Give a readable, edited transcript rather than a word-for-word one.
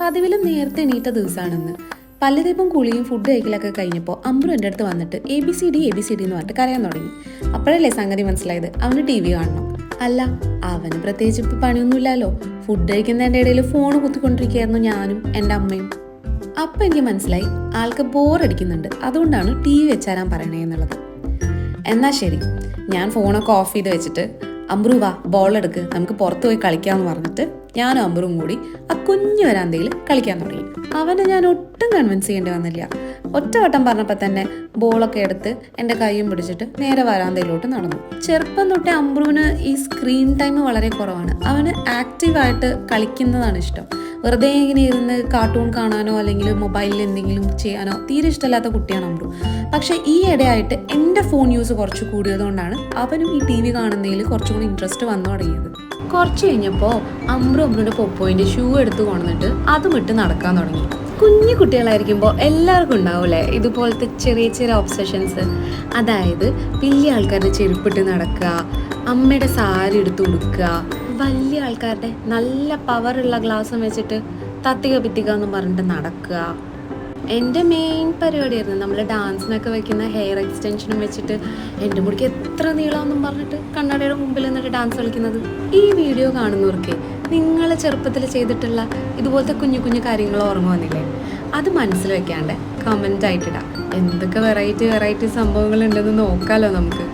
പതിവിലും നേരത്തെ എണീറ്റ ദിവസമാണെന്ന്. പല്ലുതേപ്പും കുളിയും ഫുഡ് കഴിക്കലൊക്കെ കഴിഞ്ഞപ്പോൾ അമ്പ്രു എൻ്റെ അടുത്ത് വന്നിട്ട് ABCD എന്ന് പറഞ്ഞിട്ട് കരയാൻ തുടങ്ങി. അപ്പോഴല്ലേ സംഗതി മനസ്സിലായത് അവന് TV കാണണം. അല്ല, അവന് പ്രത്യേകിച്ച് ഇപ്പം പണിയൊന്നുമില്ലല്ലോ. ഫുഡ് കഴിക്കുന്നതിൻ്റെ ഇടയിൽ ഫോൺ കുത്തിക്കൊണ്ടിരിക്കുകയായിരുന്നു ഞാനും എൻ്റെ അമ്മയും. അപ്പം എനിക്ക് മനസ്സിലായി ആൾക്ക് ബോറടിക്കുന്നുണ്ട്, അതുകൊണ്ടാണ് TV വെച്ചാരാൻ പറയണേ എന്നുള്ളത്. എന്നാൽ ശരി, ഞാൻ ഫോണൊക്കെ ഓഫ് ചെയ്ത് വെച്ചിട്ട് അമ്പ്രു വാ ബോൾ എടുക്ക് നമുക്ക് പുറത്ത് പോയി കളിക്കാമെന്ന് പറഞ്ഞിട്ട് ഞാനും അമ്പ്രുവും കൂടി ആ കുഞ്ഞു വരാന്തയിൽ കളിക്കാൻ തുടങ്ങി. അവനെ ഞാൻ ഒട്ടും കൺവിൻസ് ചെയ്യേണ്ടി വന്നില്ല. ഒറ്റവട്ടം പറഞ്ഞപ്പോൾ തന്നെ ബോളൊക്കെ എടുത്ത് എൻ്റെ കൈയും പിടിച്ചിട്ട് നേരെ വരാന്തയിലോട്ട് നടന്നു. ചെറുപ്പം തൊട്ടേ അമ്പ്രുവിന് ഈ സ്ക്രീൻ ടൈം വളരെ കുറവാണ്. അവന് ആക്റ്റീവായിട്ട് കളിക്കുന്നതാണ് ഇഷ്ടം. വെറുതെ ഇങ്ങനെ ഇരുന്ന് കാർട്ടൂൺ കാണാനോ അല്ലെങ്കിൽ മൊബൈലിൽ എന്തെങ്കിലും ചെയ്യാനോ തീരെ ഇഷ്ടമില്ലാത്ത കുട്ടിയാണ് അമ്പ്രു. പക്ഷേ ഈ ഇടയായിട്ട് എൻ്റെ ഫോൺ യൂസ് കുറച്ച് കൂടിയതുകൊണ്ടാണ് അവനും ഈ TV കാണുന്നതിൽ കുറച്ചും കൂടി ഇൻട്രസ്റ്റ് വന്നു തുടങ്ങിയത്. കുറച്ച് കഴിഞ്ഞപ്പോൾ അമ്പ്രുവിൻ്റെ പൊപ്പോയിൻ്റെ ഷൂ എടുത്ത് കൊണ്ടുവന്നിട്ട് അതും ഇട്ട് നടക്കാൻ തുടങ്ങി. കുഞ്ഞു കുട്ടികളായിരിക്കുമ്പോൾ എല്ലാവർക്കും ഉണ്ടാവില്ലേ ഇതുപോലത്തെ ചെറിയ ചെറിയ ഒബ്സഷൻസ്. അതായത് വലിയ ആൾക്കാരുടെ ചെരുപ്പിട്ട് നടക്കുക, അമ്മയുടെ സാരി എടുത്ത് ഉടുക്കുക, വലിയ ആൾക്കാരുടെ നല്ല പവറുള്ള ഗ്ലാസ്സും വെച്ചിട്ട് തത്തിക പിത്തിക എന്ന് പറഞ്ഞിട്ട് നടക്കുക. എൻ്റെ മെയിൻ പരിപാടിയായിരുന്നു നമ്മൾ ഡാൻസിനൊക്കെ വെക്കുന്ന ഹെയർ എക്സ്റ്റൻഷനും വെച്ചിട്ട് എൻ്റെ മുടിക്ക് എത്ര നീളമെന്നും പറഞ്ഞിട്ട് കണ്ണാടിയുടെ മുമ്പിൽ നിന്നിട്ട് ഡാൻസ് കളിക്കുന്നത്. ഈ വീഡിയോ കാണുന്നവർക്ക് നിങ്ങൾ ചെറുപ്പത്തിൽ ചെയ്തിട്ടുള്ള ഇതുപോലത്തെ കുഞ്ഞു കുഞ്ഞു കാര്യങ്ങൾ ഓർമ്മ വന്നില്ലേ? അത് മനസ്സിൽ വെക്കാണ്ട് കമൻ്റ് ആയിട്ടിടാം. എന്തൊക്കെ വെറൈറ്റി സംഭവങ്ങൾ ഉണ്ടെന്ന് നോക്കാമല്ലോ നമുക്ക്.